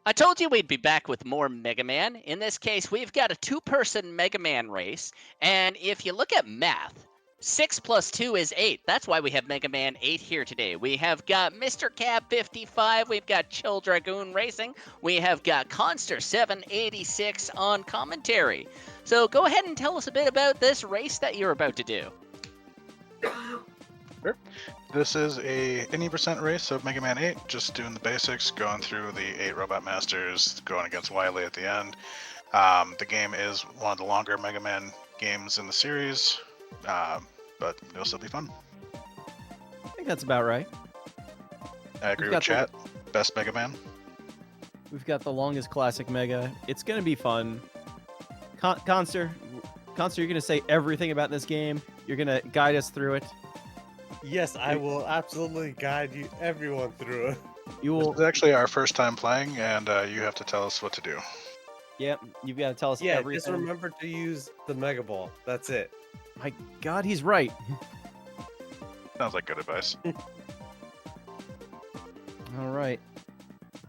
I told you we'd be back with more Mega Man. In this case, we've got a two-person Mega Man race, and if you look at math, 6 plus 2 is 8. That's why we have Mega Man 8 here today. We have got MrCab55, we've got Chill Dragoon Racing, we have got Conster786 on commentary. So go ahead and tell us a bit about this race that you're about to do. Sure. This is a any percent race of Mega Man 8, just doing the basics, going through the 8 Robot Masters, going against Wily at the end. The game is one of the longer Mega Man games in the series, but it'll still be fun. I think that's about right. I agree We've with got chat. Best Mega Man. We've got the longest classic Mega. It's going to be fun. Conster, you're going to say everything about this game. You're going to guide us through it. Yes, I will absolutely guide everyone through it. You This will. is actually our first time playing, and you have to tell us what to do. Yep. You've got to tell us Yeah, everything. just remember to use the Mega Ball. That's it. My God, he's right. Sounds like good advice. All right.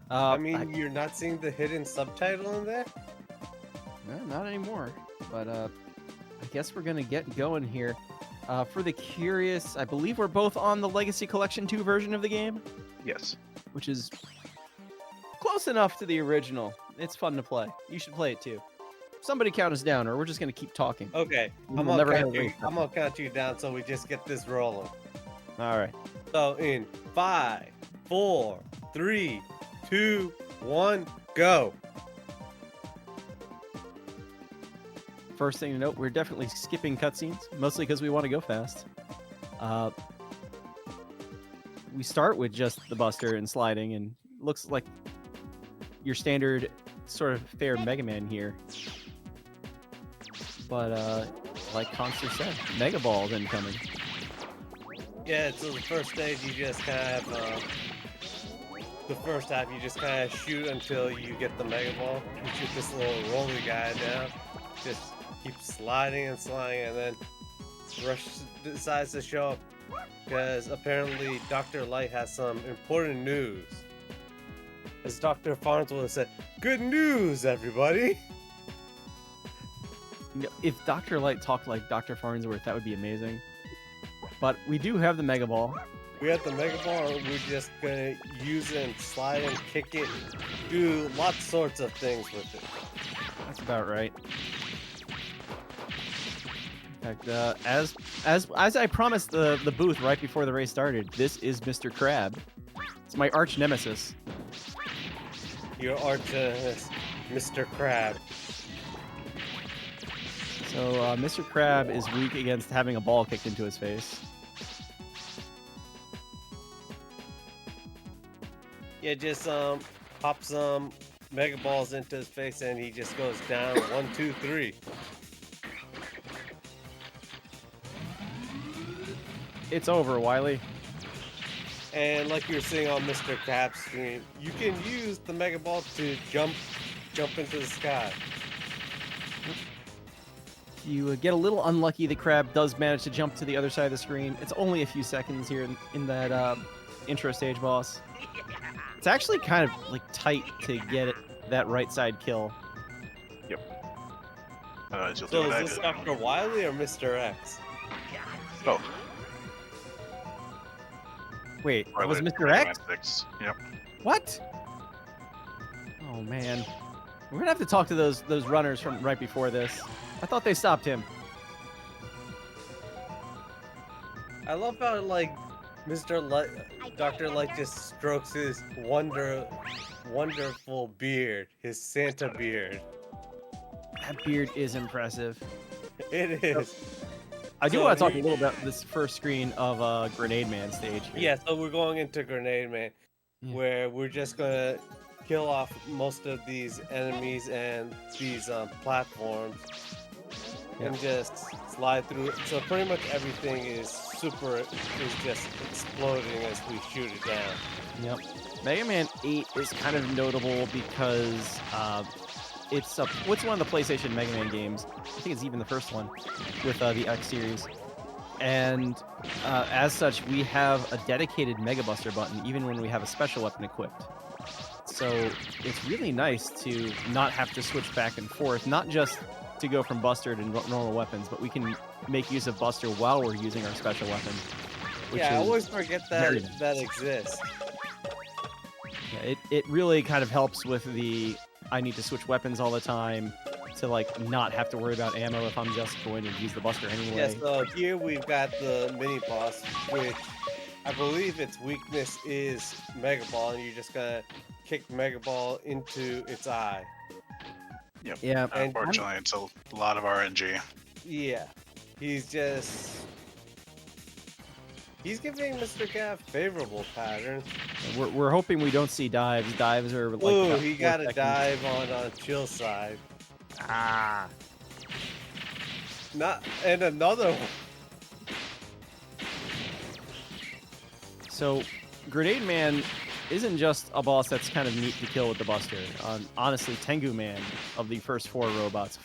I mean, you're not seeing the hidden subtitle in there? No, not anymore. But I guess we're gonna get going here. For the curious, I believe we're both on the Legacy Collection 2 version of the game, Yes. which is close enough to the original. It's fun to play. You should play it too. Somebody count us down, or we're just gonna keep talking. Okay, We'll never have a race. I'm gonna count you down so we just get this rolling. All right. So in 5, 4, 3, 2, 1, go. First thing to note, we're definitely skipping cutscenes, mostly because we want to go fast. We start with just the Buster and sliding, and looks like your standard sort of fair Mega Man here. But like Conster said, Mega Ball's incoming. Yeah, so the first stage you just kind of, the first half you just kind of shoot until you get the Mega Ball. You shoot this little rolly guy down, just keep sliding and sliding, and then Rush decides to show up because apparently Dr. Light has some important news. As Dr. Farnsworth said, "Good news, everybody!" You know, if Dr. Light talked like Dr. Farnsworth, that would be amazing. But we do have the Mega Ball. We have the Mega Ball, and we're just gonna use it and slide and kick it, do lots sorts of things with it. That's about right. In fact, as I promised the booth right before the race started, this is Mr. Crab. It's my arch nemesis. Your arch Mr. Crab. So Mr. Crab is weak against having a ball kicked into his face. Yeah, just pop some Mega Balls into his face, and he just goes down. 1, 2, 3. It's over, Wily. And like you're seeing on Mr. Crab's screen, you can use the Mega Ball to jump into the sky. You get a little unlucky. The crab does manage to jump to the other side of the screen. It's only a few seconds here in that intro stage boss. It's actually kind of like tight to get it, that right side kill. You'll do So what I is this did. Dr. Wily or Mr. X? Both. Wait, Or that was the Mr. Mega X? Man 6. Yep. What? Oh man, we're gonna have to talk to those runners from right before this. I thought they stopped him. I love how like Dr. Light just strokes his wonderful beard, his Santa beard. That beard is impressive. It is. I do So want to talk a he- little about this first screen of Grenade Man stage. Here. Yeah, so we're going into Grenade Man, Yeah. where we're just gonna kill off most of these enemies and these platforms, and just slide through it. So pretty much everything is just exploding as we shoot it down. Yep. Mega Man 8 is kind of notable because it's what's one of the PlayStation Mega Man games. I think it's even the first one with the X series. And as such, we have a dedicated Mega Buster button even when we have a special weapon equipped. So it's really nice to not have to switch back and forth, not just to go from Buster to normal weapons, but we can make use of Buster while we're using our special weapon. Which Yeah, I is always forget very that nice. that exists. Yeah, it really kind of helps with the I need to switch weapons all the time to like not have to worry about ammo if I'm just going to use the Buster Yeah, anyway. so here we've got the mini boss, which I believe its weakness is Mega Ball, and you're just gonna kick Mega Ball into its eye. Yep. Yeah, And Unfortunately, it's a lot of RNG. yeah, he's giving Mr. Gav favorable patterns. we're hoping we don't see dives. Dives are like Ooh, about he 4 got a seconds. dive on Chill side. Ah. Not and another one. So, Grenade Man isn't just a boss that's kind of neat to kill with the Buster. Honestly, Tengu Man of the first 4 robots,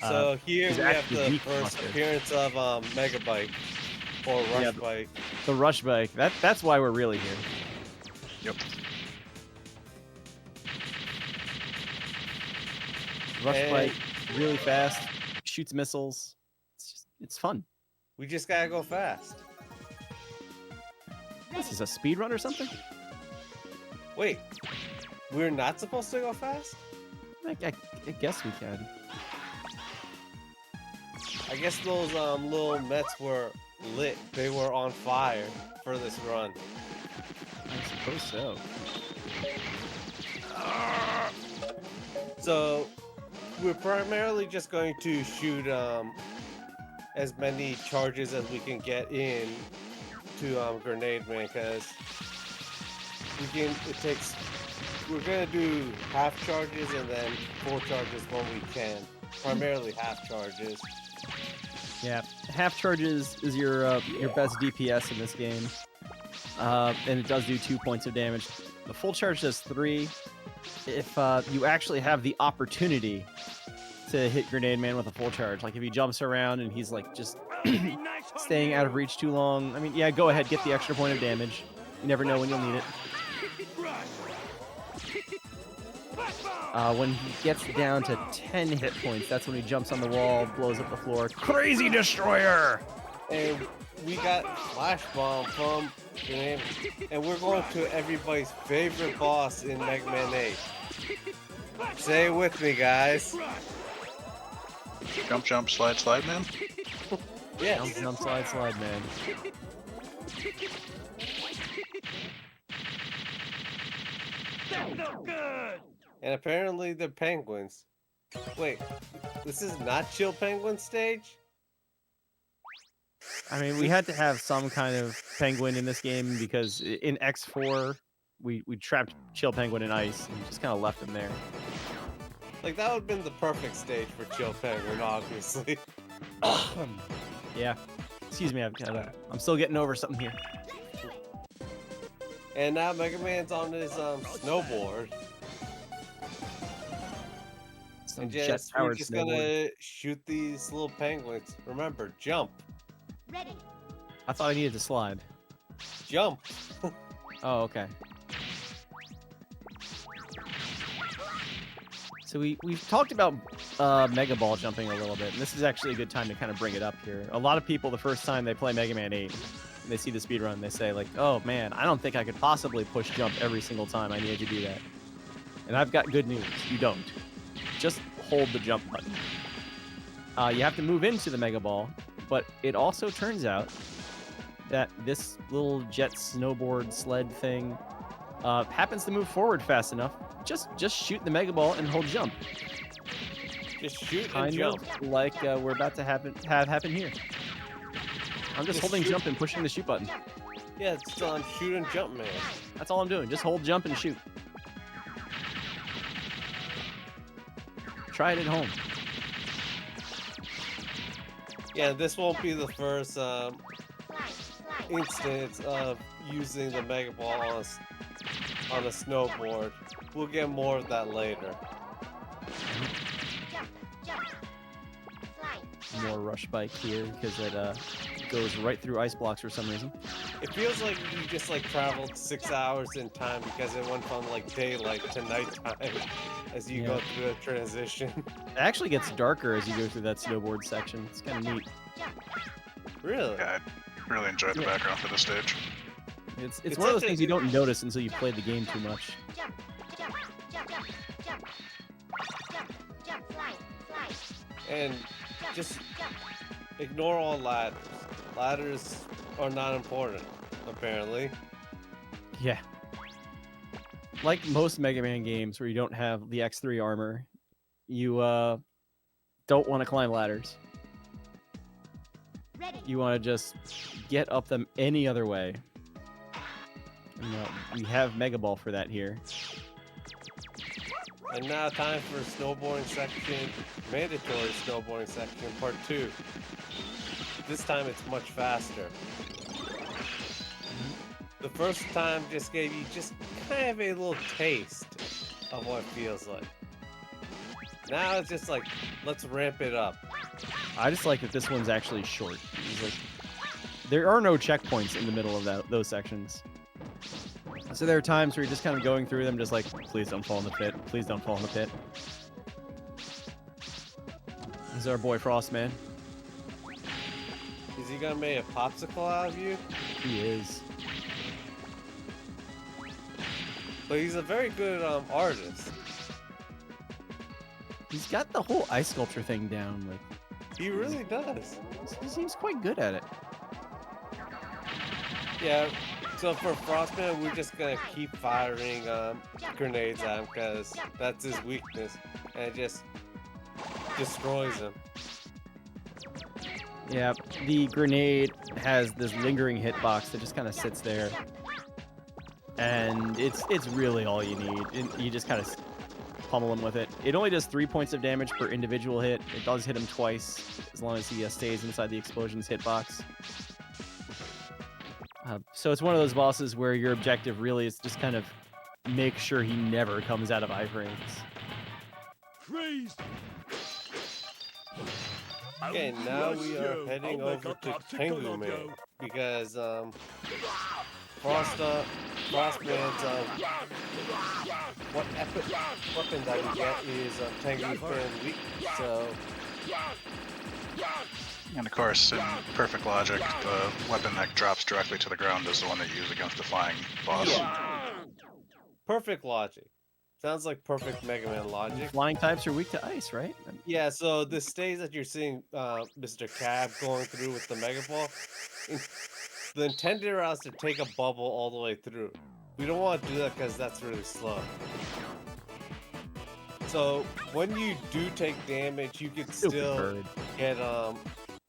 So here is we have actually the weak first Buster. appearance of Mega Bite or Rush Yeah, Bite. the Rush Bike. That's why we're really here. Yep. Rush And- Bike, really fast, shoots missiles. It's fun. We just gotta go fast. This is a speed run or something? Wait, we're not supposed to go fast? I guess we can. I guess those little Mets were lit. They were on fire for this run. I suppose so. So we're primarily just going to shoot as many charges as we can get in to Grenade Man, because we're gonna do half charges and then full charges when we can. Primarily half charges. Yeah, half charges is your best DPS in this game, and it does do 2 points of damage. The full charge does 3. If you actually have the opportunity to hit Grenade Man with a full charge, like if he jumps around and he's like just staying out of reach too long, I mean, yeah, go ahead, get the extra point of damage. You never know when you'll need it. When he gets down to 10 hit points, that's when he jumps on the wall, blows up the floor. Crazy Destroyer! And we got Flash Bomb from Grenade, and we're going to everybody's favorite boss in Mega Man 8. Say it with me, guys. Jump, jump, slide, slide, man. Yes. Jump, jump, slide, slide, man. And apparently they're penguins. Wait, this is not Chill Penguin stage? I mean, we had to have some kind of penguin in this game because in X4, we trapped Chill Penguin in ice and just kind of left him there. Like, that would have been the perfect stage for Chill Penguin, obviously. Yeah. Excuse me, I'm still getting over something here. And now Mega Man's on his snowboard. Some And we're jet-powered just snowboard. gonna shoot these little penguins. Remember, jump. Ready. I thought I needed to slide. Jump. Oh, okay. So we've talked about Mega Ball jumping a little bit, and this is actually a good time to kind of bring it up here. A lot of people, the first time they play Mega Man 8, and they see the speedrun, they say like, oh man, I don't think I could possibly push jump every single time I needed to do that. And I've got good news. You don't. Just hold the jump button. You have to move into the Mega Ball, but it also turns out that this little jet snowboard sled thing happens to move forward fast enough. Just shoot the Mega Ball and hold jump. Just shoot and Kind jump. of like we're about to have happen here. I'm just Just holding shoot. jump and pushing the shoot button. Yeah, it's shoot and jump, man. That's all I'm doing. Just hold jump and shoot. Try it at home. Yeah, this won't be the first instance of using the Mega Ball on a snowboard. We'll get more of that later. Jump, jump. Slide. More rush bike here because it goes right through ice blocks for some reason. It feels like you just like traveled 6 hours in time because it went from like daylight to nighttime as you go through a transition. It actually gets darker as you go through that snowboard section. It's kind of neat. Really? Yeah, I really enjoyed the background for this stage. It's one of those things you don't notice until you play the game too much. And just ignore all ladders. Ladders are not important, apparently. Yeah. Like most Mega Man games where you don't have the X3 armor, you don't want to climb ladders. You want to just get up them any other way. And, we have Mega Ball for that here. And now time for snowboarding section, mandatory snowboarding section, part 2. This time it's much faster. The first time just gave you just kind of a little taste of what it feels like. Now it's just like, let's ramp it up. I just like that this one's actually short. It's like, there are no checkpoints in the middle of those sections. So there are times where you're just kind of going through them just like, please don't fall in the pit. Please don't fall in the pit. This is our boy Frostman. Is he gonna make a popsicle out of you? He is. But he's a very good artist. He's got the whole ice sculpture thing down. Like, He really does. he seems quite good at it. Yeah, so for Frostman, we're just gonna keep firing grenades at him because that's his weakness, and it just destroys him. Yeah, the grenade has this lingering hitbox that just kind of sits there. And it's really all you need. You just kind of pummel him with it. It only does 3 points of damage per individual hit. It does hit him twice, as long as he stays inside the explosion's hitbox. So it's one of those bosses where your objective really is just kind of make sure he never comes out of iframes. Freeze! Okay, now we are heading over to Tengu Man because Frostman's what epic weapon that we get is Tengu Fan weak, so And of course, in perfect logic, the weapon that drops directly to the ground is the one that you use against the flying boss. perfect logic. Sounds like perfect Mega Man logic. Flying types are weak to ice, right? Yeah, so the stage that you're seeing MrCab going through with the Mega Ball, the intended route is to take a bubble all the way through. We don't want to do that because that's really slow. So when you do take damage, you can still get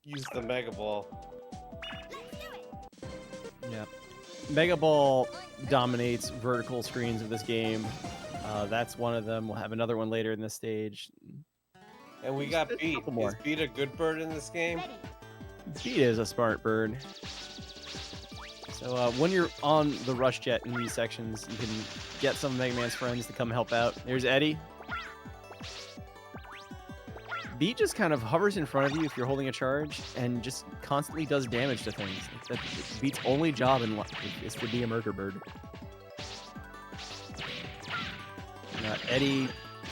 use the Mega Ball. Yeah. Mega Ball dominates vertical screens of this game. That's one of them. We'll have another one later in this stage. And we got There's a Beat. couple more. Is Beat a good bird in this game? Beat is a smart bird. So when you're on the rush jet in these sections, you can get some of Mega Man's friends to come help out. There's Eddie. Beat just kind of hovers in front of you if you're holding a charge and just constantly does damage to things. Beat's only job in life is to be a murder bird. Eddie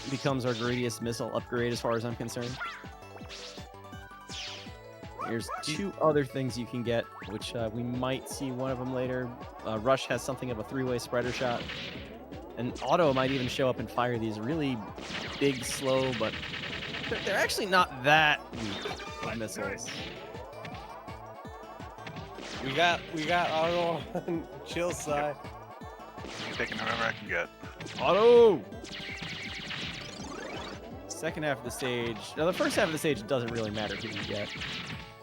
becomes our greatest missile upgrade as far as I'm concerned. There's 2 other things you can get, which we might see one of them later. Rush has something of a 3-way spreader shot. And Auto might even show up and fire these really big, slow, but they're actually not that weak of missiles. We got Auto on chill side. Taking whatever I can get. Auto! Second half of the stage. Now, the first half of the stage doesn't really matter who you get.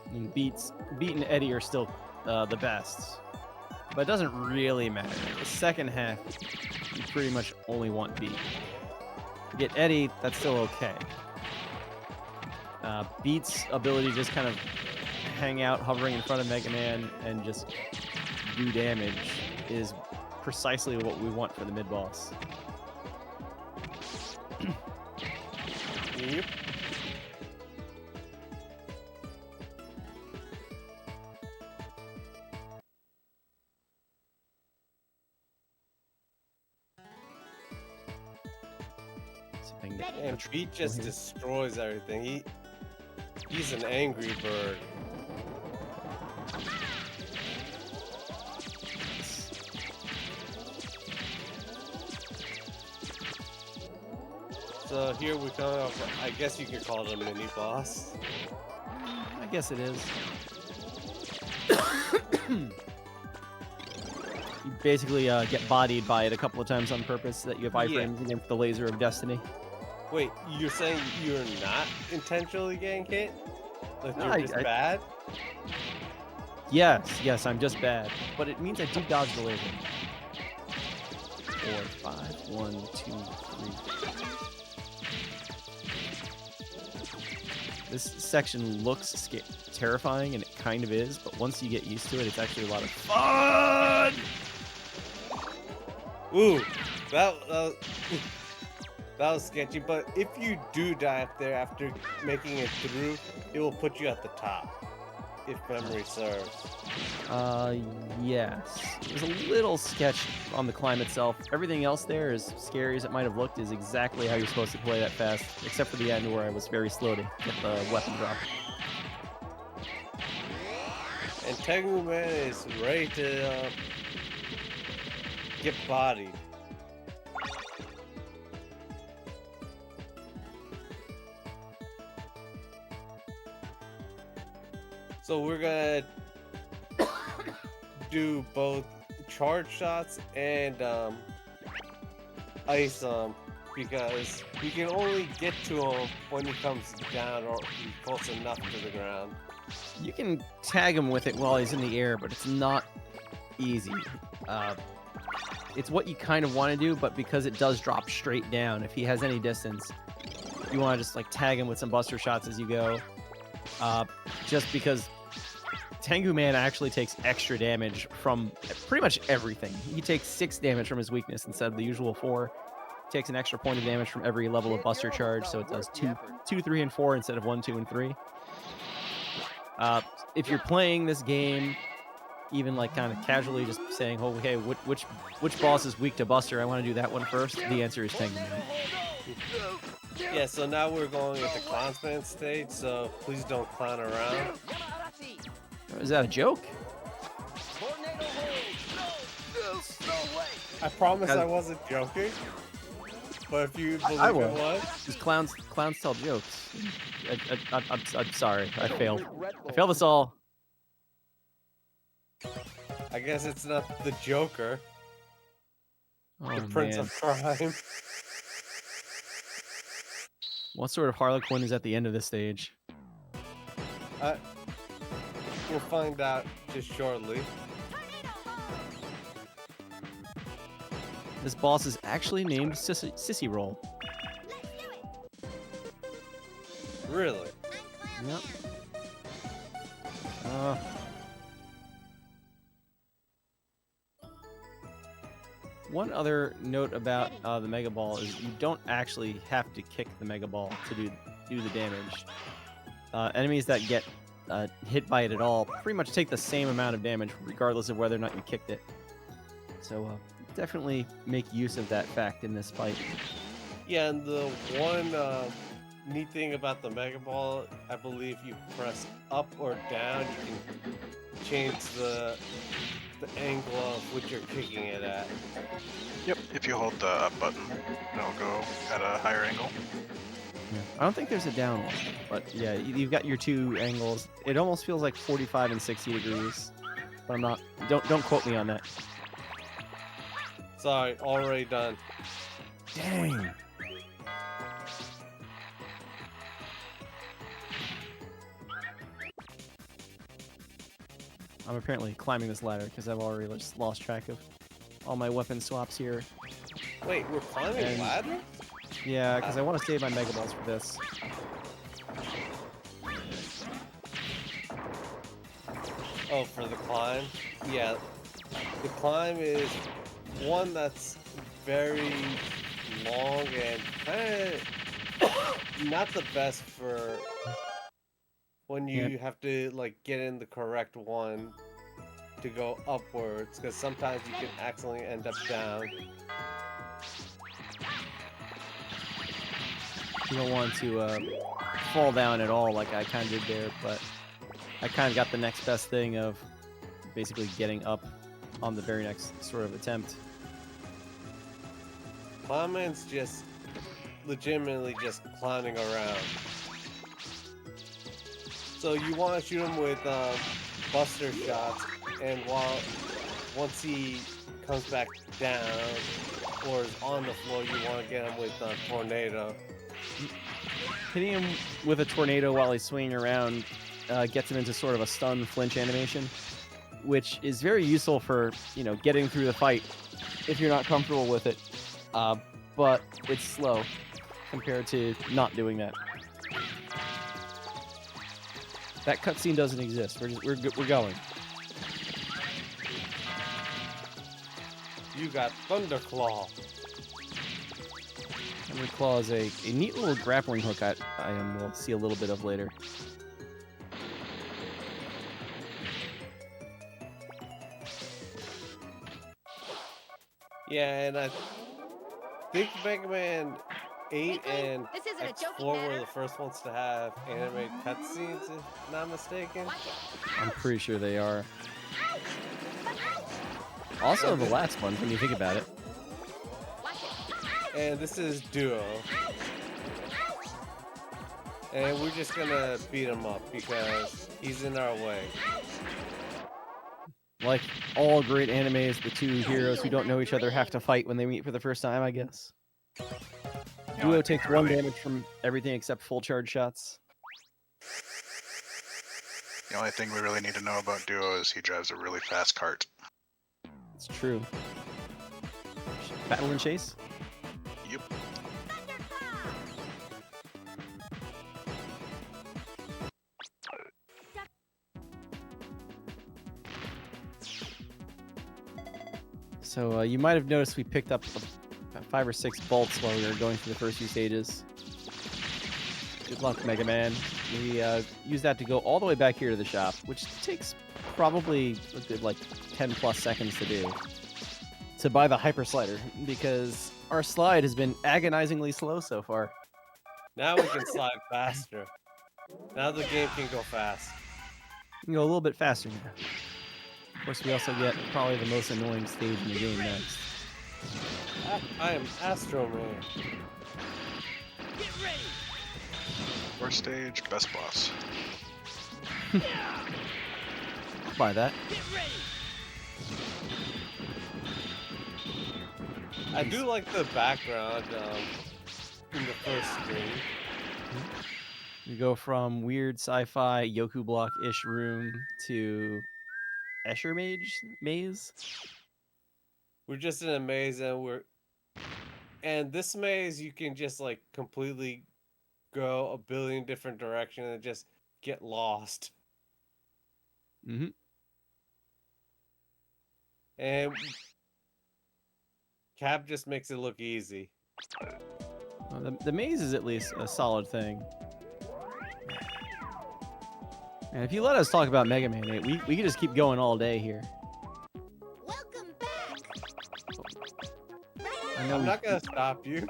I mean, Beat and Eddie are still the best. But it doesn't really matter. The second half, you pretty much only want Beat. You get Eddie, that's still okay. Beat's ability to just kind of hang out, hovering in front of Mega Man, and just do damage is precisely what we want for the mid-boss. Yep. nothing. And Pete just destroys everything. He's an angry bird. So here we come up. I guess you could call it a mini boss. I guess it is. You basically get bodied by it a couple of times on purpose so that you have iframes against the laser of destiny. Wait, you're saying you're not intentionally getting hit? Like No, you're just bad? Yes, I'm just bad. But it means I do dodge the laser. 4, 5, 1, 2, 3. This section looks terrifying, and it kind of is, but once you get used to it, it's actually a lot of fun! Ooh, that was sketchy, but if you do die up there after making it through, it will put you at the top, if memory serves. Yes. There's a little sketch on the climb itself. Everything else there, as scary as it might have looked, is exactly how you're supposed to play that fast, except for the end where I was very slow to get the weapon drop. And Tengu Man is ready to get bodied. So we're gonna do both charge shots and ice because we can only get to him when he comes down or he's close enough to the ground. You can tag him with it while he's in the air, but it's not easy. It's what you kind of want to do, but because it does drop straight down, if he has any distance, you want to just like tag him with some buster shots as you go. Just because Tengu Man actually takes extra damage from pretty much everything. He takes 6 damage from his weakness instead of the usual 4. Takes an extra point of damage from every level of buster charge, so it does 2, 3, and 4 instead of 1, 2, and 3. If you're playing this game, even like kind of casually, just saying, "Oh, hey, which boss is weak to buster? I want to do that one first." The answer is Tengu Man. Yeah, so now we're going into Clownsman stage, so please don't clown around. Is that a joke? I promise I wasn't joking. But if you believe I it was. was, Because clowns tell jokes. I'm sorry. I failed. I failed us all. I guess it's not the Joker, Oh, the Prince man. of Crime. What sort of Harlequin is at the end of this stage? We'll find out just shortly. This boss is actually named Sissy Roll. Really? Yep. One other note about the Mega Ball is you don't actually have to kick the Mega Ball to do the damage. Enemies that get hit by it at all pretty much take the same amount of damage regardless of whether or not you kicked it. So definitely make use of that fact in this fight. Yeah, and the one neat thing about the Mega Ball, I believe you press up or down, you can change the angle of which you're kicking it at. Yep, if you hold the up button, it'll go at a higher angle. Yeah. I don't think there's a down one, but yeah, you've got your 2 angles. It almost feels like 45 and 60 degrees, but I'm not. Don't quote me on that. Sorry, already done. Dang. I'm apparently climbing this ladder because I've already just lost track of all my weapon swaps here. Wait, we're climbing a ladder? Yeah, because I want to save my Mega Balls for this. Oh, for the climb? Yeah. The climb is one that's very long and kind of not the best for when you have to like get in the correct one to go upwards, because sometimes you can accidentally end up down. You don't want to fall down at all like I kind of did there, but I kind of got the next best thing of basically getting up on the very next sort of attempt. Clownman's just legitimately just clowning around. So you want to shoot him with buster shots, and once he comes back down or is on the floor, you want to get him with tornado. Hitting him with a tornado while he's swinging around gets him into sort of a stun flinch animation, which is very useful for, you know, getting through the fight if you're not comfortable with it. But it's slow compared to not doing that. That cutscene doesn't exist. We're going. You got Thunderclaw. Thunderclaw is a neat little grappling hook we'll see a little bit of later. Yeah, and I think Mega Man 8 and This isn't a joking X4 were matter. the first ones to have animated cutscenes, if not mistaken. I'm pretty sure they are. Also the last one, when you think about it. And this is Duo. And we're just gonna beat him up because he's in our way. Like all great animes, the two heroes who don't know each other have to fight when they meet for the first time, I guess. Duo takes one damage from everything except full charge shots. The only thing we really need to know about Duo is he drives a really fast cart. It's true. Battle and chase? Yep. So you might have noticed we picked up about 5 or 6 bolts while we were going through the first few stages. Good luck, Mega Man. We use that to go all the way back here to the shop, which takes probably a good like 10 plus seconds to do. To buy the hyper slider, because our slide has been agonizingly slow so far. Now we can slide faster. Now the game can go fast. We can go a little bit faster now. Of course, we also get probably the most annoying stage in the game next. I am Astro Man. First stage, best boss. I'll buy that. I do like the background in the first screen. You go from weird sci-fi Yoku block-ish room to Escher maze. We're just in a maze, and this maze you can just like completely go a billion different directions and just get lost. Mm-hmm. And Cap just makes it look easy. Well, the maze is at least a solid thing. And if you let us talk about Mega Man 8, we can just keep going all day here. Welcome back. I know I'm not gonna stop you.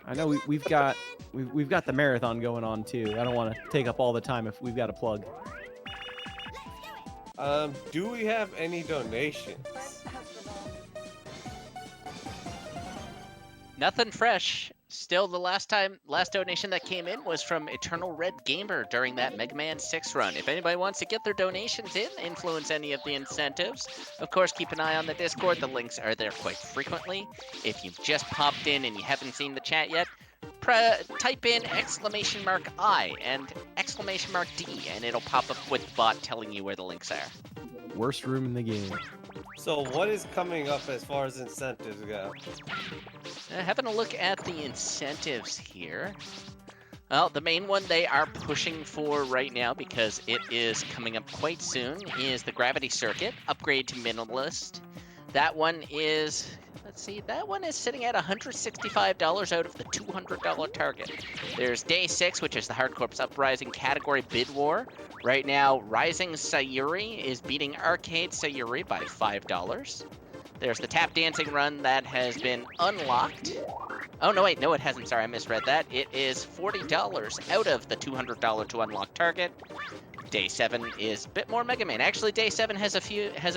I know we've got the marathon going on too. I don't want to take up all the time if we've got a plug. Do we have any donations? Nothing fresh. Still, the last donation that came in was from Eternal Red Gamer during that Mega Man 6 run. If anybody wants to get their donations in, influence any of the incentives, of course, keep an eye on the Discord. The links are there quite frequently. If you've just popped in and you haven't seen the chat yet, type in !I and !D, and it'll pop up with the bot telling you where the links are. Worst room in the game. So what is coming up as far as incentives go? Having a look at the incentives here. Well, the main one they are pushing for right now, because it is coming up quite soon, is the Gravity Circuit, upgrade to Minimalist. That one is, let's see, that one is sitting at $165 out of the $200 target. There's Day 6, which is the Hard Corps Uprising category bid war. Right now, Rising Sayuri is beating Arcade Sayuri by $5. There's the tap dancing run that has been unlocked. Oh, no, wait, no, it hasn't. Sorry, I misread that. It is $40 out of the $200 to unlock target. Day 7 is a bit more Mega Man. Actually, Day 7 has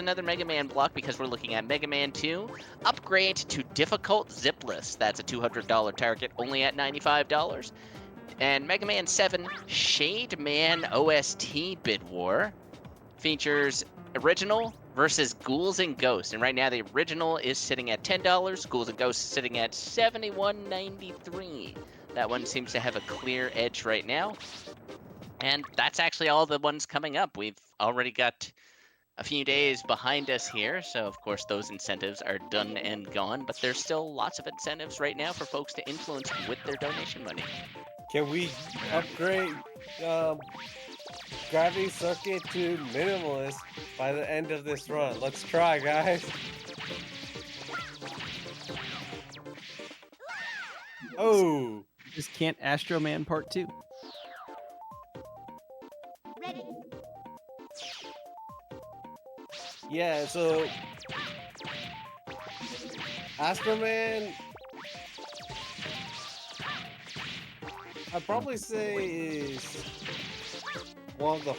another Mega Man block because we're looking at Mega Man 2. Upgrade to difficult zipless. That's a $200 target, only at $95. And Mega Man 7 Shade Man OST Bid War features original versus Ghouls and Ghosts. And right now the original is sitting at $10. Ghouls and Ghosts is sitting at $71.93. That one seems to have a clear edge right now. And that's actually all the ones coming up. We've already got a few days behind us here, so of course those incentives are done and gone, but there's still lots of incentives right now for folks to influence with their donation money. Can we upgrade Gravity Circuit to Minimalist by the end of this run? Let's try, guys. Oh! Just can't Astro Man Part 2. Ready? Yeah, so Astro Man, I'd probably say is one of the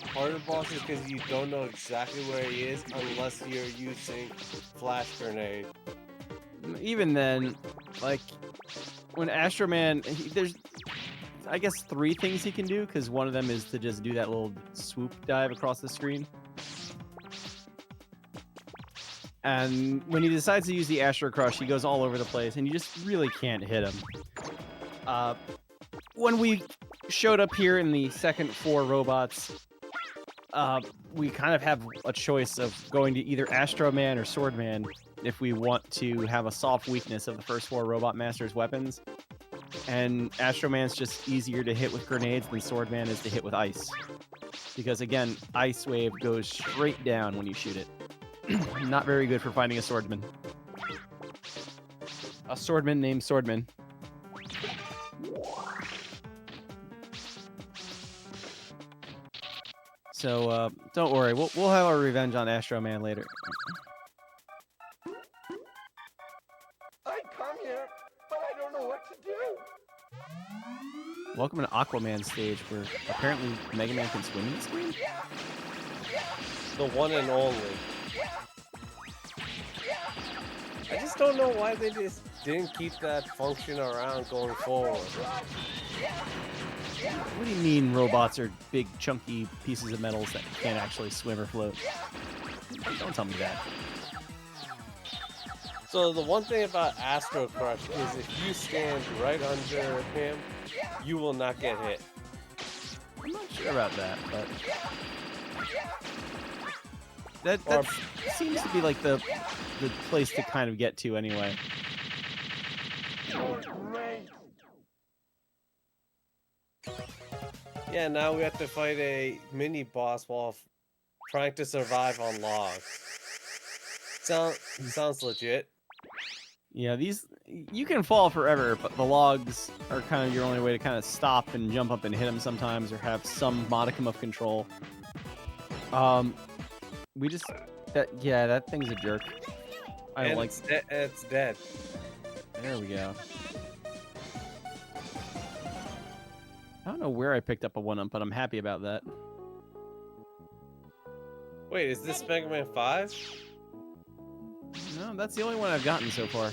harder bosses because you don't know exactly where he is unless you're using Flash Grenade. Even then, like, when Astro Man, there's, I guess, 3 things he can do, because one of them is to just do that little swoop dive across the screen. And when he decides to use the Astro Crush, he goes all over the place, and you just really can't hit him. When we showed up here in the second 4 robots, we kind of have a choice of going to either Astro Man or Sword Man if we want to have a soft weakness of the first 4 Robot Masters weapons. And Astro Man's just easier to hit with grenades than Sword Man is to hit with ice. Because again, Ice Wave goes straight down when you shoot it. Not very good for finding a swordman. A swordman named Swordman. So, don't worry. We'll have our revenge on Astro Man later. I come here, but I don't know what to do. Welcome to Aquaman stage, where apparently Mega Man can swim in this game? The one and only. I just don't know why they just didn't keep that function around going forward. What do you mean robots are big, chunky pieces of metals that can't actually swim or float? Don't tell me that. So the one thing about Astro Crush is if you stand right under him, you will not get hit. I'm not sure about that, but that seems to be like the place to kind of get to anyway. Yeah, now we have to fight a mini boss while trying to survive on logs. Sounds legit. Yeah, these, you can fall forever, but the logs are kind of your only way to kind of stop and jump up and hit them sometimes, or have some modicum of control. We just, that thing's a jerk. I don't like. It's dead. There we go. I don't know where I picked up a 1-up, but I'm happy about that. Wait, is this Mega Man 5? No, that's the only one I've gotten so far.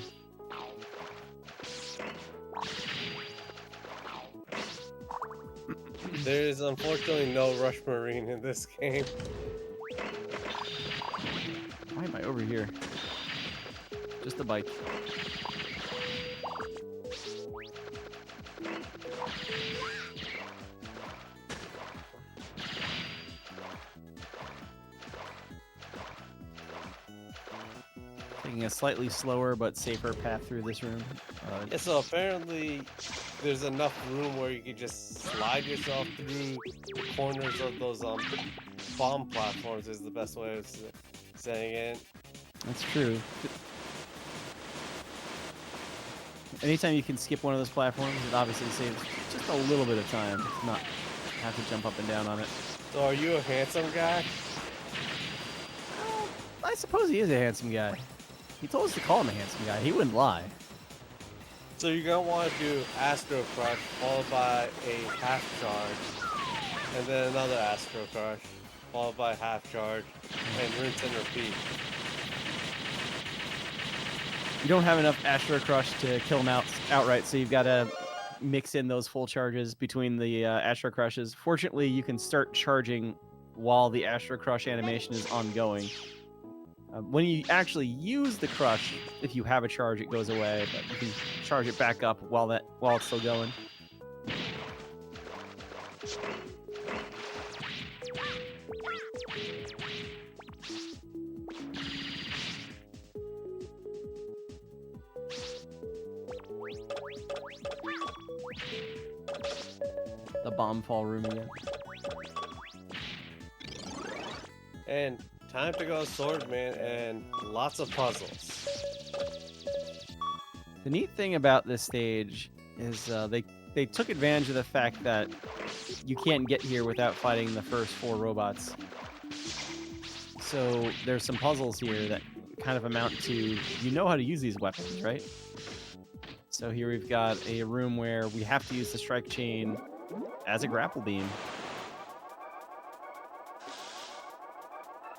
There is unfortunately no Rush Marine in this game. Why am I over here? Just a bike. Taking a slightly slower but safer path through this room. Yeah, so apparently there's enough room where you can just slide yourself through the corners of those bomb platforms is the best way of saying it. That's true. Anytime you can skip one of those platforms, it obviously saves just a little bit of time to not have to jump up and down on it. So are you a handsome guy? I suppose he is a handsome guy. He told us to call him a handsome guy. He wouldn't lie. So you're gonna want to do Astro Crush followed by a half charge, and then another Astro Crush followed by half charge, and rinse and repeat. You don't have enough Astro Crush to kill him outright, so you've got to mix in those full charges between the Astro Crushes. Fortunately, you can start charging while the Astro Crush animation is ongoing. When you actually use the crush, if you have a charge, it goes away, but you can charge it back up while it's still going. The bomb fall room again. And time to go Swordman and lots of puzzles. The neat thing about this stage is they took advantage of the fact that you can't get here without fighting the first 4 robots. So there's some puzzles here that kind of amount to, you know how to use these weapons, right? So here we've got a room where we have to use the strike chain as a grapple beam.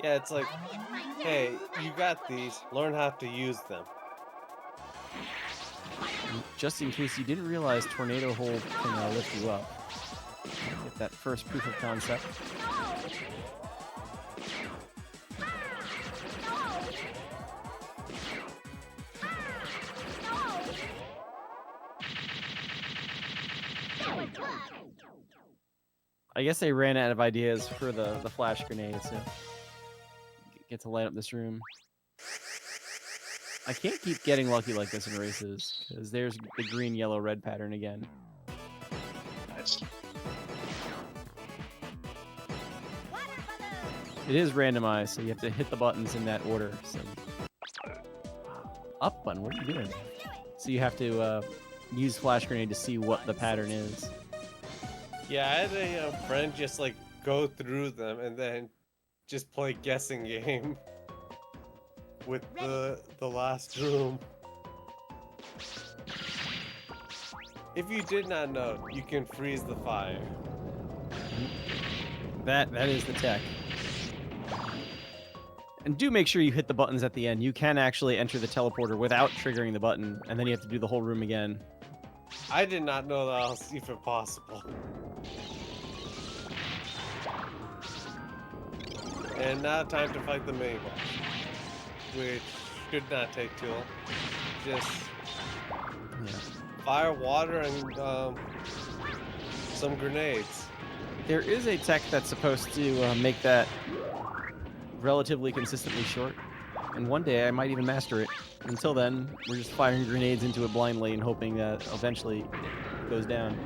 Yeah, it's like, hey, you got these, learn how to use them. Just in case you didn't realize Tornado Hold can lift you up. Get that first proof of concept. I guess they ran out of ideas for the flash grenade, so get to light up this room. I can't keep getting lucky like this in races, because there's the green, yellow, red pattern again. Nice. It is randomized, so you have to hit the buttons in that order. So, up button, what are you doing? So you have to use flash grenade to see what the pattern is. Yeah, I had a friend just like go through them and then just play guessing game with the last room. If you did not know, you can freeze the fire. That is the tech. And do make sure you hit the buttons at the end. You can actually enter the teleporter without triggering the button, and then you have to do the whole room again. I did not know that was even possible. And now time to fight the mini boss, which should not take too long. Just fire, water, and some grenades. There is a tech that's supposed to make that relatively consistently short, and one day I might even master it. Until then, we're just firing grenades into it blindly and hoping that eventually it goes down.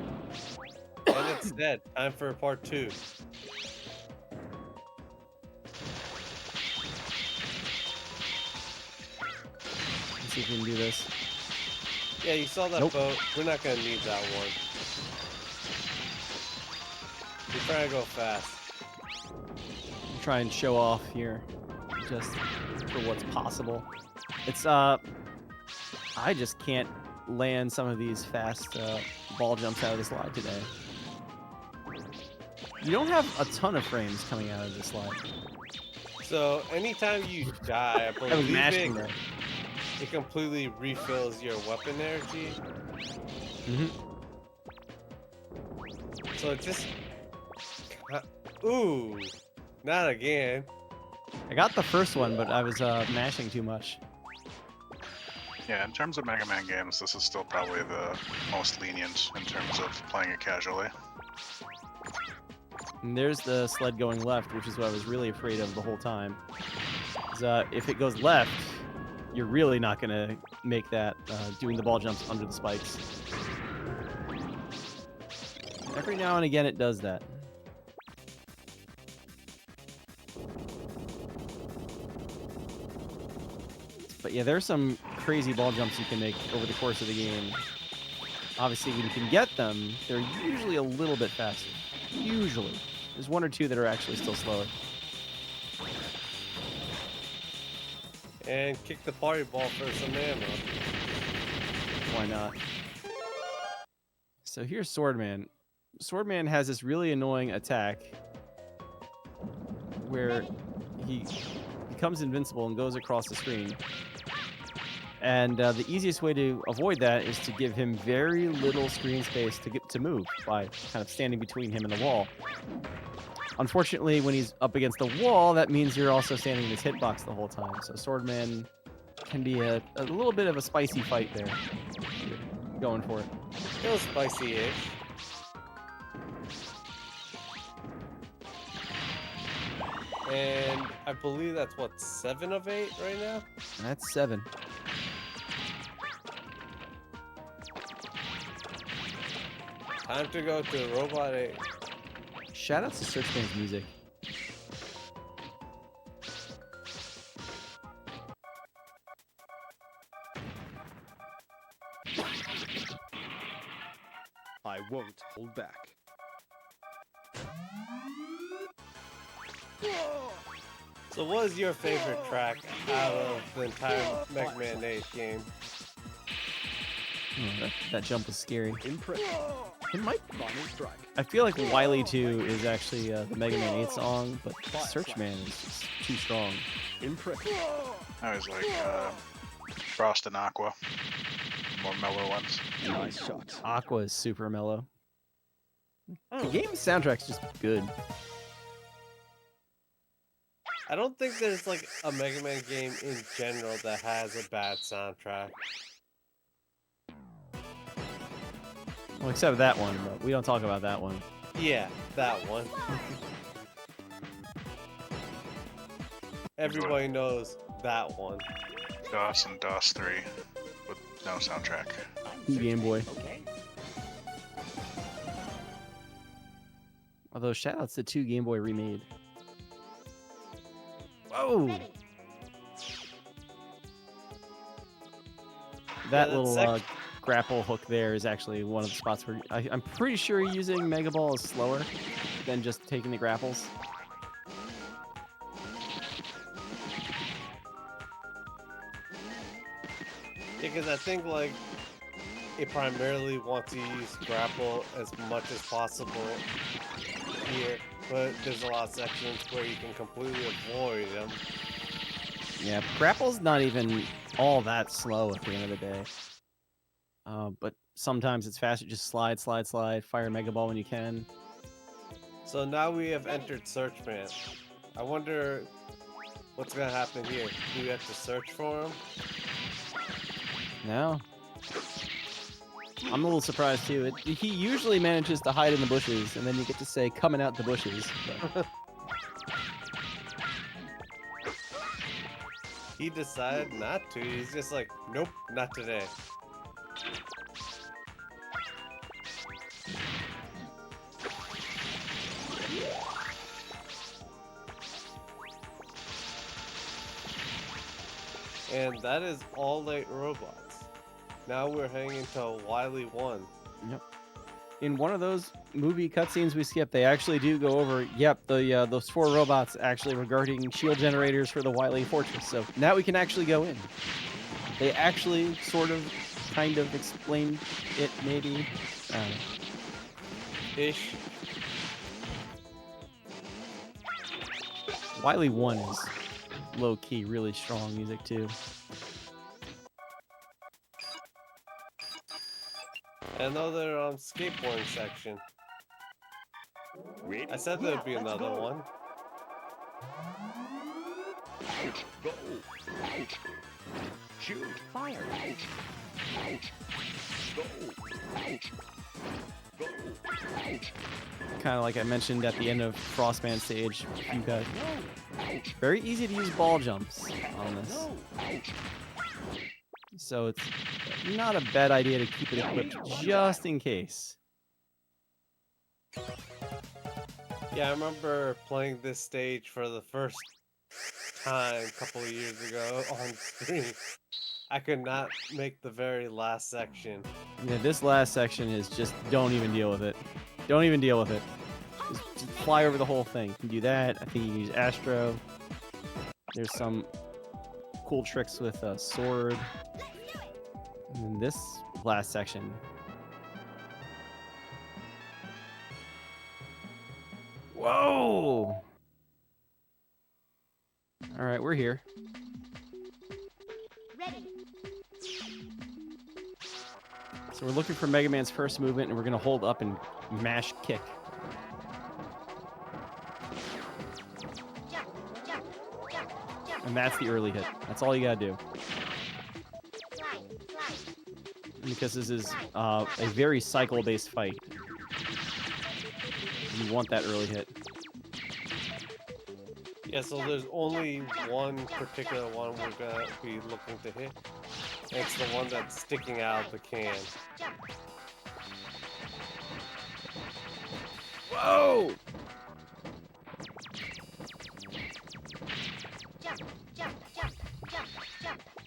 And it's dead. Time for part 2. Let's see if we can do this. Yeah, you saw that Nope. boat. We're not gonna need that one. We're trying to go fast. Try and show off here, just for what's possible. It's I just can't land some of these fast ball jumps out of the slide today. You don't have a ton of frames coming out of this slide. So anytime you die, I I was believe mashing that. it completely refills your weapon energy. So just ooh, not again. I got the first one, but I was mashing too much. Yeah, in terms of Mega Man games, this is still probably the most lenient in terms of playing it casually. And there's the sled going left, which is what I was really afraid of the whole time. 'Cause, if it goes left, you're really not going to make that doing the ball jumps under the spikes. Every now and again it does that. But yeah, there's some crazy ball jumps you can make over the course of the game. Obviously, when you can get them, they're usually a little bit faster. Usually. There's one or two that are actually still slower. And kick the party ball for some ammo. Why not? So here's Swordman. Swordman has this really annoying attack where he becomes invincible and goes across the screen. And the easiest way to avoid that is to give him very little screen space to move by kind of standing between him and the wall. Unfortunately, when he's up against the wall, that means you're also standing in his hitbox the whole time. So Swordman can be a little bit of a spicy fight there. Going for it. Still spicy-ish. And I believe that's what, 7 of 8 right now? That's 7. Time to go to Robot 8. Shout out to Searchman's music. I won't hold back. So what is your favorite track out of the entire Mega Man 8 game? Oh, that jump was scary. Impressive. It might. Final strike. I feel like Wily 2 is actually the Mega Man 8 song, but Searchman is just too strong. Impressive. I always like Frost and Aqua. More mellow ones. Nice shot. Aqua is super mellow. The game's soundtrack's just good. I don't think there's like a Mega Man game in general that has a bad soundtrack. Well, except that one, but we don't talk about that one. Yeah, that one. Everybody knows that one. DOS and DOS 3 with no soundtrack. Game Boy. Although shoutouts to 2 Game Boy remade. Whoa! That little grapple hook there is actually one of the spots where I'm pretty sure using Mega Ball is slower than just taking the grapples. Because I think like it primarily wants to use grapple as much as possible here, but there's a lot of sections where you can completely avoid them. Yeah, grapple's not even all that slow at the end of the day. But sometimes it's faster. Just slide, slide, slide. Fire Mega Ball when you can. So now we have entered Searchman. I wonder what's gonna happen here. Do we have to search for him? No. I'm a little surprised too. He usually manages to hide in the bushes, and then you get to say coming out the bushes. But... He decided not to. He's just like, nope, not today. And that is all 8 robots. Now we're heading into Wily 1. Yep. In one of those movie cutscenes we skipped, they actually do go over, yep, those 4 robots actually regarding shield generators for the Wily Fortress. So now we can actually go in. They actually sort of, kind of explain it, maybe. I don't know. Ish. Wily 1 is low-key, really strong music too. Another skateboarding section. I said there'd be another one. Go. Shoot. Fire. Go. Go. Kind of like I mentioned at the end of Frostman stage, you got very easy to use ball jumps on this. So it's not a bad idea to keep it equipped just in case. Yeah, I remember playing this stage for the first time a couple of years ago on stream. I could not make the very last section. Yeah, this last section is just don't even deal with it. Don't even deal with it. Just fly over the whole thing. You can do that. I think you can use Astro. There's some cool tricks with a sword. And then this last section. Whoa! All right, we're here. Ready. So we're looking for Mega Man's first movement, and we're gonna hold up and mash kick. Jump, jump, jump, jump. And that's the early hit. That's all you gotta do. Slide, slide. Because this is a very cycle-based fight. You want that early hit. Yeah, so there's only one particular one we're gonna be looking to hit. And it's the one that's sticking out of the can. Whoa! Jump, jump, jump, jump, jump,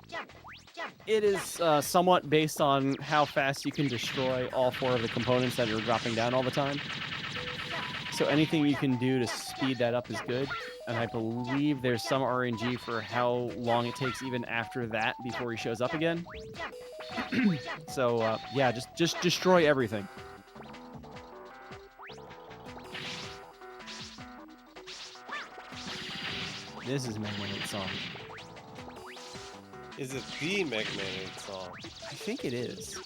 jump, jump. It is somewhat based on how fast you can destroy all 4 of the components that are dropping down all the time. So anything you can do to speed that up is good. And I believe there's some RNG for how long it takes even after that before he shows up again. So yeah, just destroy everything. This is Mega Man 8 song. Is it the Mega Man 8 song? I think it is.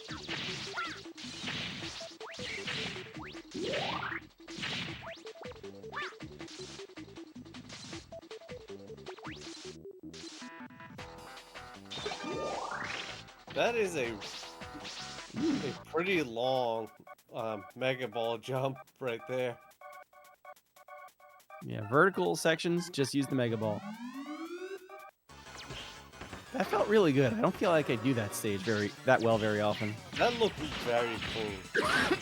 That is a pretty long Mega Ball jump right there. Yeah, vertical sections, just use the Mega Ball. That felt really good. I don't feel like I do that stage that well very often. That looked very clean. I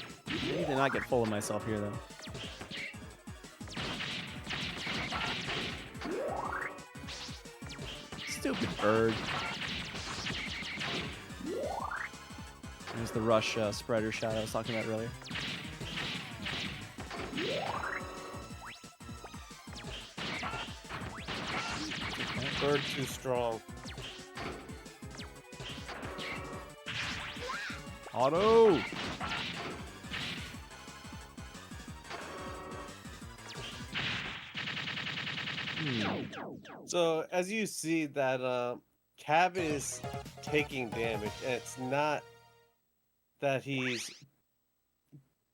need to not get full of myself here, though. Stupid bird. There's the rush spreader shot I was talking about earlier. Bird too strong. Auto! So as you see that Cab is taking damage, and it's not that he's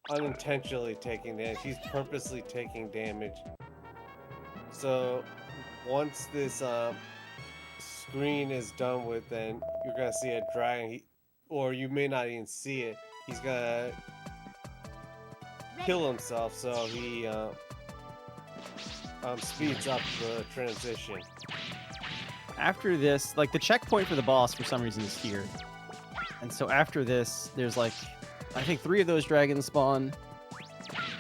unintentionally taking damage, he's purposely taking damage. So once this screen is done with, then you're gonna see a dragon, or you may not even see it. He's gonna kill himself, so he speeds up the transition. After this, like, the checkpoint for the boss for some reason is here. And so after this, there's like, I think 3 of those dragons spawn.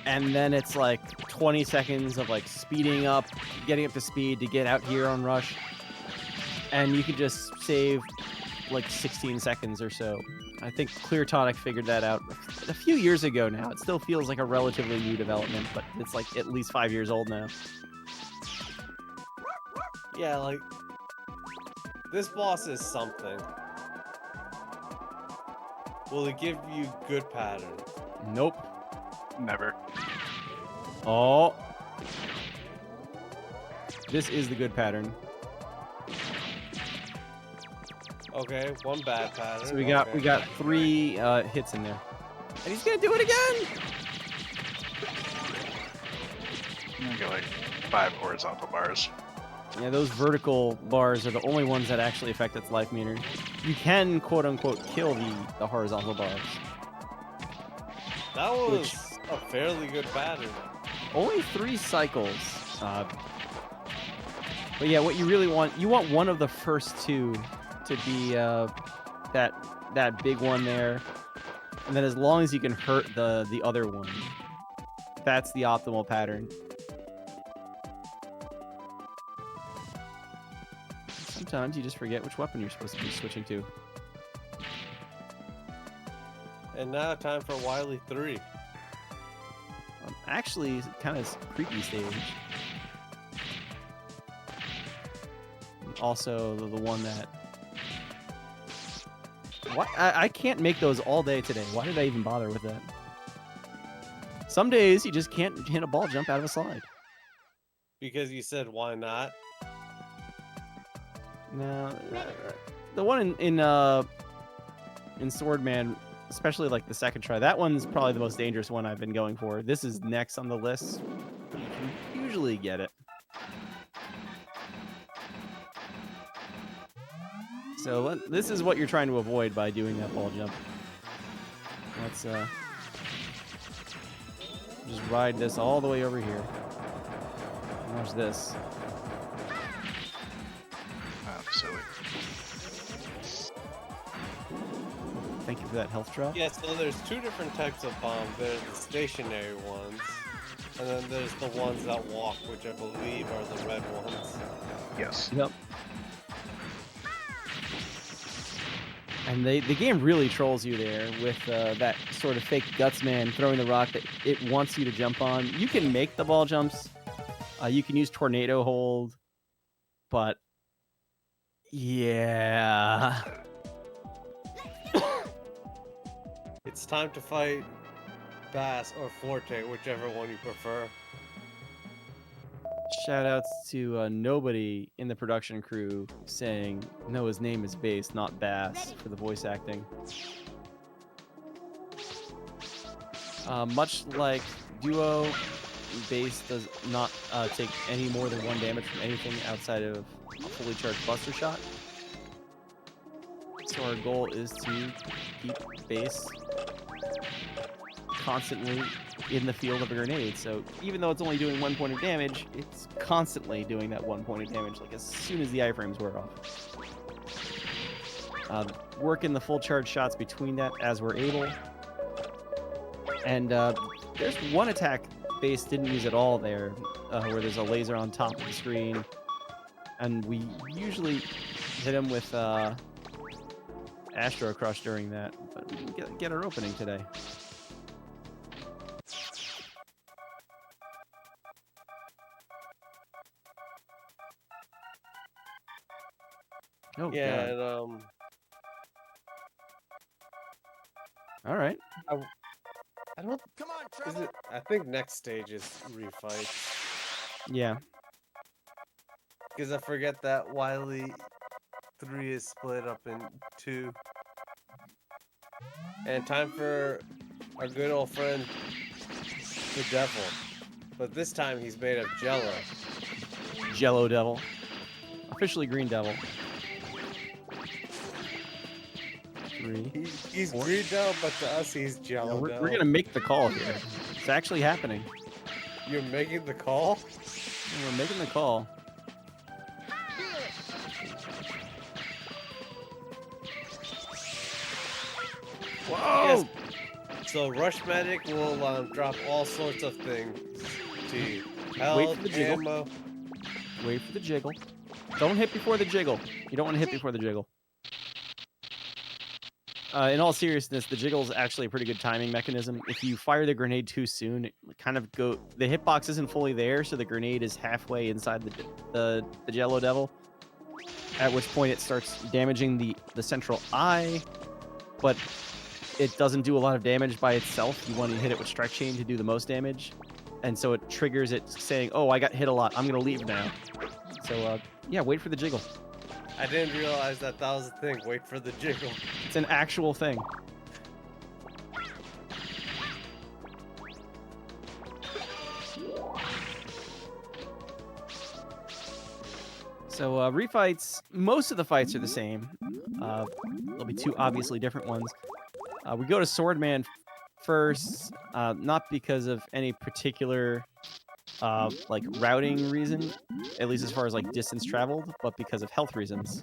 And then it's like 20 seconds of like speeding up, getting up to speed to get out here on Rush. And you can just save like 16 seconds or so. I think Clear Tonic figured that out a few years ago now. It still feels like a relatively new development, but it's like at least 5 years old now. Yeah, like, this boss is something. Will it give you good patterns? Nope. Never. Oh. This is the good pattern. Okay, one bad pattern. So we got 3 hits in there. And he's gonna do it again! You get like 5 horizontal bars. Yeah, those vertical bars are the only ones that actually affect its life meter. You can, quote-unquote, kill the horizontal bars. That was a fairly good pattern. Only 3 cycles. But yeah, what you really want, you want one of the first 2 to be that big one there. And then as long as you can hurt the other one, that's the optimal pattern. Sometimes you just forget which weapon you're supposed to be switching to. And now time for Wily 3. Actually, kind of creepy stage. also the one that... What? I can't make those all day today. Why did I even bother with that? Some days you just can't hit a ball jump out of a slide. Because you said why not? No, the one in Swordman, especially like the second try, that one's probably the most dangerous one I've been going for. This is next on the list. You can usually get it. So this is what you're trying to avoid by doing that ball jump. Let's just ride this all the way over here. Watch this. Silly. Thank you for that health drop. Yeah, so there's two different types of bombs. There's the stationary ones, and then there's the ones that walk, which I believe are the red ones. Yes. Yep. And the game really trolls you there with that sort of fake gutsman throwing the rock that it wants you to jump on. You can make the ball jumps. You can use tornado hold, but yeah. It's time to fight Bass or Forte, whichever one you prefer. Shout outs to nobody in the production crew saying, no, his name is Bass, not Bass, for the voice acting. Much like Duo, Bass does not take any more than 1 damage from anything outside of a fully charged Buster Shot. So our goal is to keep Bass constantly in the field of a grenade. So even though it's only doing 1 point of damage, it's constantly doing that 1 point of damage, like as soon as the iframes wear off. Working the full charge shots between that as we're able. And there's one attack Bass didn't use at all there, where there's a laser on top of the screen. And we usually hit him with Astro Crush during that, but we didn't get our opening today. Oh, Yeah, God. and All right. I don't. Come on, Is Trevor. it? I think next stage is refight. Yeah. Because I forget that Wily 3 is split up in 2. And time for our good old friend, the Devil. But this time he's made of Jello. Jello Devil. Officially Green Devil. 3. He's 4. Green Devil, but to us he's No, Jello we're Devil. gonna make the call here. It's actually happening. You're making the call? We're making the call. Whoa! Yes. So Rush Medic will drop all sorts of things to you. Wait for Health, the jiggle. ammo. Wait for the jiggle. Don't hit before the jiggle. You don't want to hit before the jiggle. In all seriousness, the jiggle is actually a pretty good timing mechanism. If you fire the grenade too soon, it kind of the hitbox isn't fully there, so the grenade is halfway inside the Jello Devil. At which point it starts damaging the central eye, but it doesn't do a lot of damage by itself. You want to hit it with Strike Chain to do the most damage, and so it triggers it saying, "Oh, I got hit a lot. I'm gonna leave now." So yeah, wait for the jiggle. I didn't realize that was a thing. Wait for the jiggle. It's an actual thing. So refights, most of the fights are the same. There'll be 2 obviously different ones. We go to Swordman first, not because of any particular like routing reason, at least as far as like distance traveled, but because of health reasons.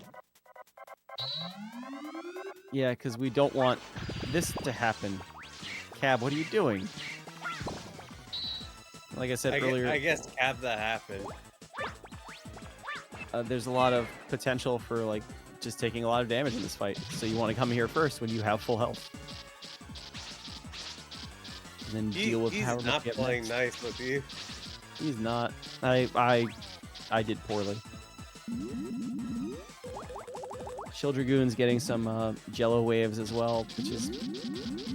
Yeah, because we don't want this to happen. Cab, what are you doing? Like I said earlier, I guess have that happen. there's a lot of potential for like just taking a lot of damage in this fight. So you want to come here first when you have full health. And then deal with He's however much not you get playing next. nice with you. He's not. I did poorly. Dragoon's getting some Jello waves as well, which is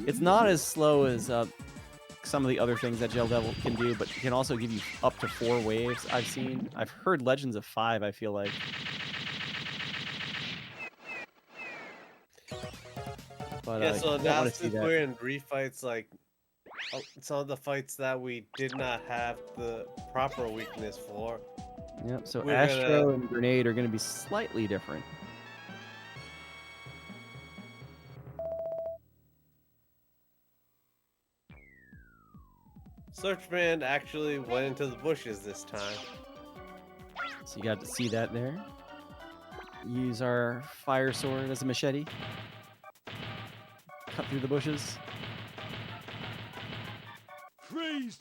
it's not as slow as some of the other things that Gel Devil can do, but it can also give you up to 4 waves. I've seen. I've heard legends of 5. I feel like. But Yeah, so you don't now want to see since that. we're in refights, like some of the fights that we did not have the proper weakness for. Yep. So we're Astro gonna- and Grenade are going to be slightly different. Searchman actually went into the bushes this time. So you got to see that there. Use our fire sword as a machete. Cut through the bushes. Freeze!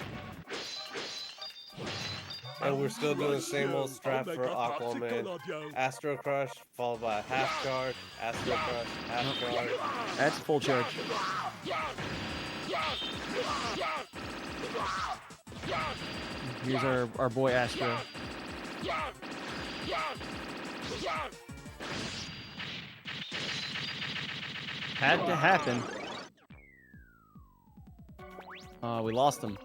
And we're still doing the same old strat for Aquaman. Astro Crush, followed by half guard, Astro Crush, half guard. That's full charge. Here's our boy Astro. Had to happen. We lost him.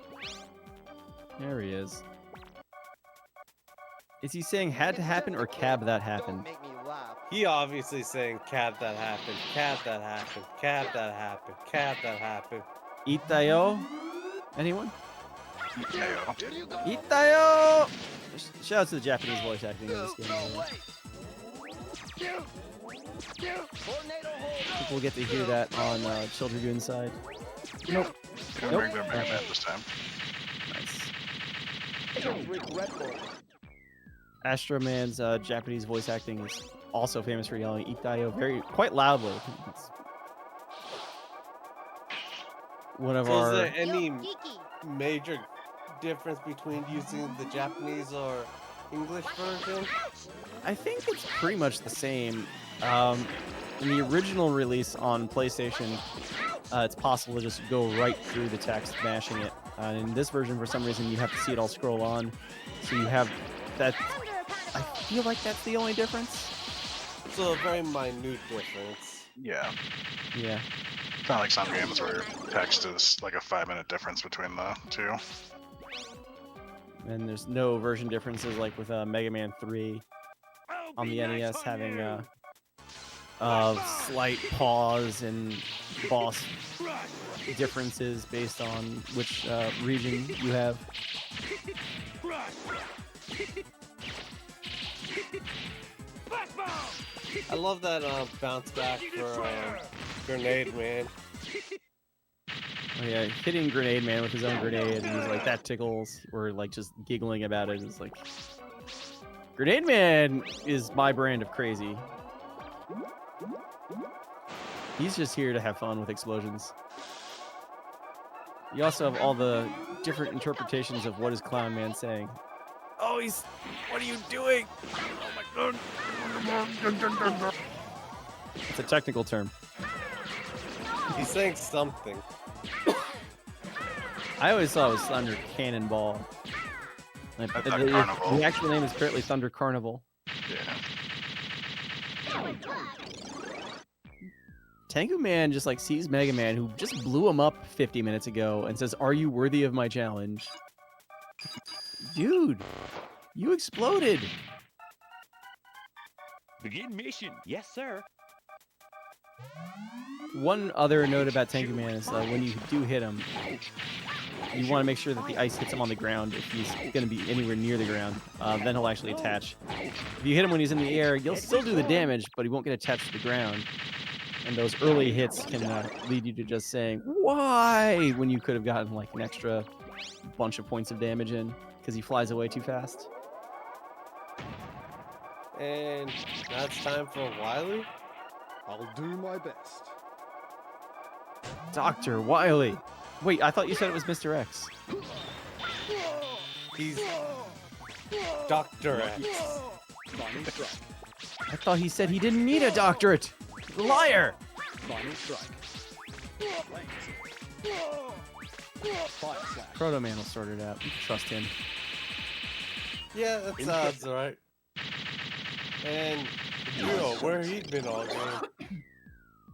There he is. Is he saying had to happen or cab that happened? Don't make me laugh. He obviously saying cab that happened, cab that happened, cab that happened, cab that happened. Itayo? Anyone? KO. Itayo! Shout out to the Japanese voice acting in this game. by the way. I think we'll get to hear that on Dragoon's side. Nope. Gonna Nope. bring their Mega Man this time. Nice. Regretful. Astro Man's Japanese voice acting is also famous for yelling Itayo quite loudly. It's one of So is our there any Yo, Kiki. major difference between using the Japanese or English version? I think it's pretty much the same. In the original release on PlayStation, it's possible to just go right through the text, mashing it. In this version, for some reason, you have to see it all scroll on. So you have that. I feel like that's the only difference. So a very minute difference. Yeah. Yeah. It's not like some games where text is like a 5-minute difference between the two. And there's no version differences like with Mega Man 3 on the NES having slight pause and boss differences based on which region you have. I love that bounce back for Grenade Man. Oh yeah, hitting Grenade Man with his own grenade, and he's like, that tickles, or like just giggling about it. It's like, Grenade Man is my brand of crazy. He's just here to have fun with explosions. You also have all the different interpretations of what is Clown Man saying. Oh, what are you doing? Oh my god. It's a technical term. He's saying something. I always thought it was Thunder Cannonball. I thought Carnival. The actual name is apparently Thunder Carnival. Yeah. Tengu Man just like sees Mega Man, who just blew him up 50 minutes ago, and says, "Are you worthy of my challenge?" Dude, you exploded. Begin mission. Yes, sir. One other note about Tengu Man is when you do hit him, you want to make sure that the ice hits him on the ground if he's going to be anywhere near the ground. Then he'll actually attach. If you hit him when he's in the air, you'll still do the damage, but he won't get attached to the ground. And those early hits can lead you to just saying, why? When you could have gotten like an extra bunch of points of damage in because he flies away too fast. And now it's time for Wily. I'll do my best. Dr. Wily. Wait, I thought you said it was Mr. X. He's Dr. X. Final strike. I thought he said he didn't need a doctorate. Liar! Final strike. Fire slash. Proto Man will sort it out. Trust him. Yeah, that sounds right. And You know where he'd been all game.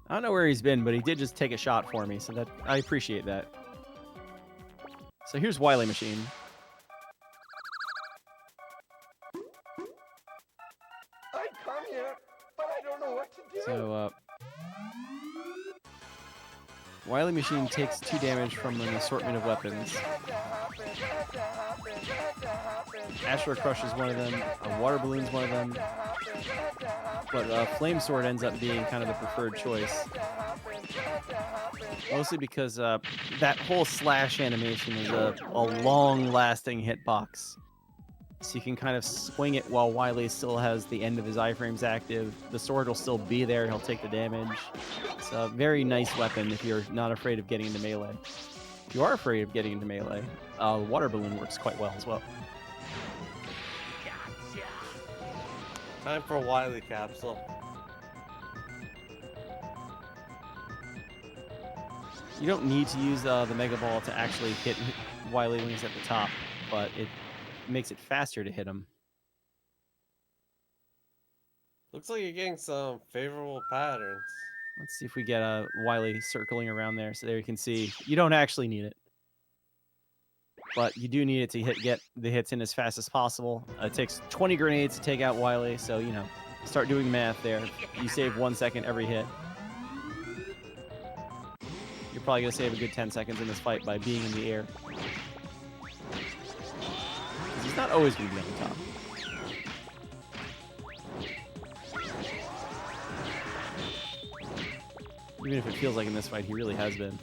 I don't know where he's been, but he did just take a shot for me, so that I appreciate that. So here's Wily Machine. I come here, but I don't know what to do. So, Wily Machine takes 2 damage from an assortment of weapons. Astro Crush is one of them. Water Balloon's one of them. But Flame Sword ends up being kind of the preferred choice. Mostly because that whole slash animation is a long-lasting hitbox. So you can kind of swing it while Wily still has the end of his iframes active. The sword will still be there. He'll take the damage. It's a very nice weapon if you're not afraid of getting into melee. If you are afraid of getting into melee, Water Balloon works quite well as well. Time for Wily Capsule. You don't need to use the Mega Ball to actually hit Wily when he's at the top, but it makes it faster to hit him. Looks like you're getting some favorable patterns. Let's see if we get a Wily circling around there. So there you can see, you don't actually need it. But you do need it to get the hits in as fast as possible. It takes 20 grenades to take out Wily, so, you know, start doing math there. You save 1 second every hit. You're probably going to save a good 10 seconds in this fight by being in the air. Because he's not always going to be on the top. Even if it feels like in this fight, he really has been.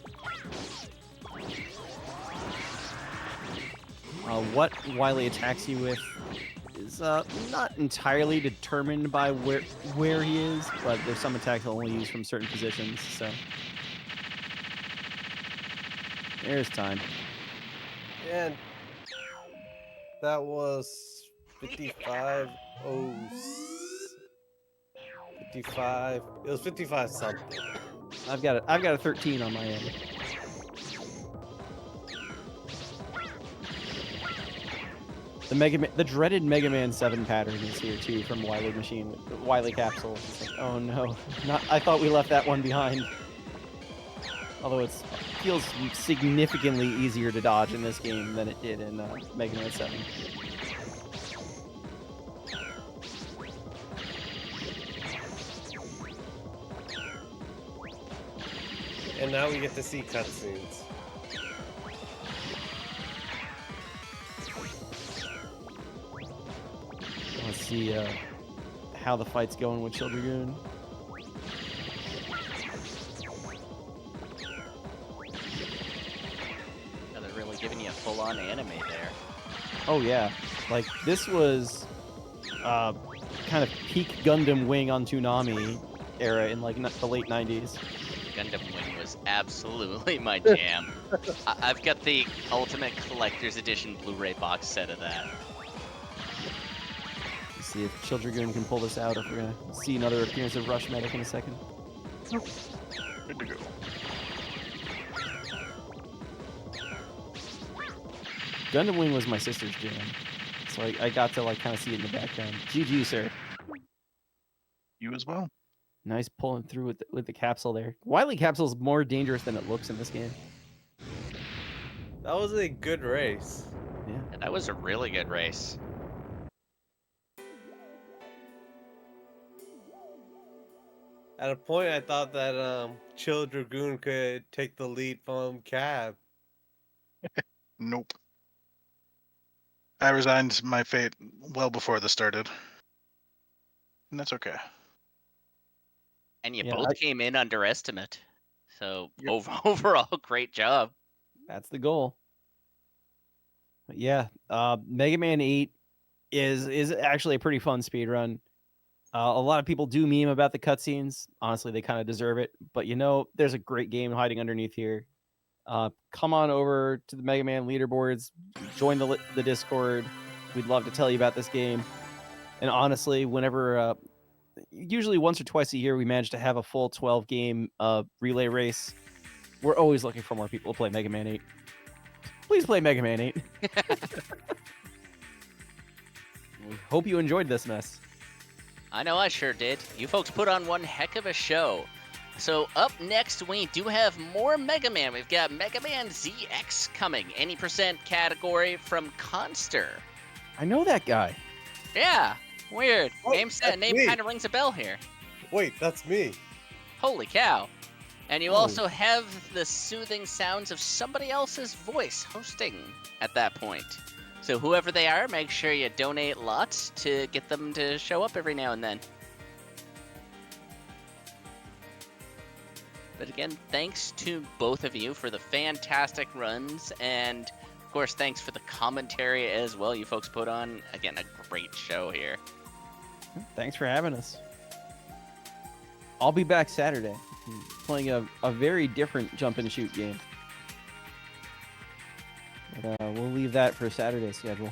What Wily attacks you with is not entirely determined by where he is, but there's some attacks he'll only use from certain positions, so... There's time. And that was 55. 55. It was 55 something. I've got a 13 on my end. The dreaded Mega Man 7 pattern is here too from Wily Machine, Wily Capsule. It's like, oh no, I thought we left that one behind. Although it feels significantly easier to dodge in this game than it did in Mega Man 7. And now we get to see cutscenes. Let's see how the fight's going with Dragoon. Yeah, they're really giving you a full-on anime there. Oh yeah, like this was kind of peak Gundam Wing on Toonami era in like the late 90s. Gundam Wing was absolutely my jam. I've got the Ultimate Collector's Edition Blu-ray box set of that. Let's see if Dragoon can pull this out, if we're gonna see another appearance of Rush Medic in a second. Good to go. Gundam Wing was my sister's jam, so I got to like kind of see it in the background. GG, sir. You as well. Nice pulling through with the capsule there. Wily Capsule is more dangerous than it looks in this game. That was a good race. Yeah. Yeah, that was a really good race. At a point, I thought that Chill Dragoon could take the lead from Cab. Nope. I resigned my fate well before this started. And that's okay. And you Yeah, both came in underestimate. So Yep. overall, great job. That's the goal. But yeah, Mega Man 8 is actually a pretty fun speed run. A lot of people do meme about the cutscenes. Honestly, they kind of deserve it. But you know, there's a great game hiding underneath here. Come on over to the Mega Man leaderboards. Join the Discord. We'd love to tell you about this game. And honestly, whenever, usually once or twice a year, we manage to have a full 12-game relay race. We're always looking for more people to play Mega Man 8. Please play Mega Man 8. We hope you enjoyed this mess. I know I sure did. You folks put on one heck of a show. So up next, we do have more Mega Man. We've got Mega Man ZX coming. Any percent category from Conster. I know that guy. Yeah, weird. Oh, name that's me. kind of rings a bell here. Wait, that's me. Holy cow. And you Oh. also have the soothing sounds of somebody else's voice hosting at that point. So whoever they are, make sure you donate lots to get them to show up every now and then. But again, thanks to both of you for the fantastic runs, and of course, thanks for the commentary as well. You folks put on, again, a great show here. Thanks for having us. I'll be back Saturday, playing a very different jump and shoot game. But we'll leave that for Saturday's schedule.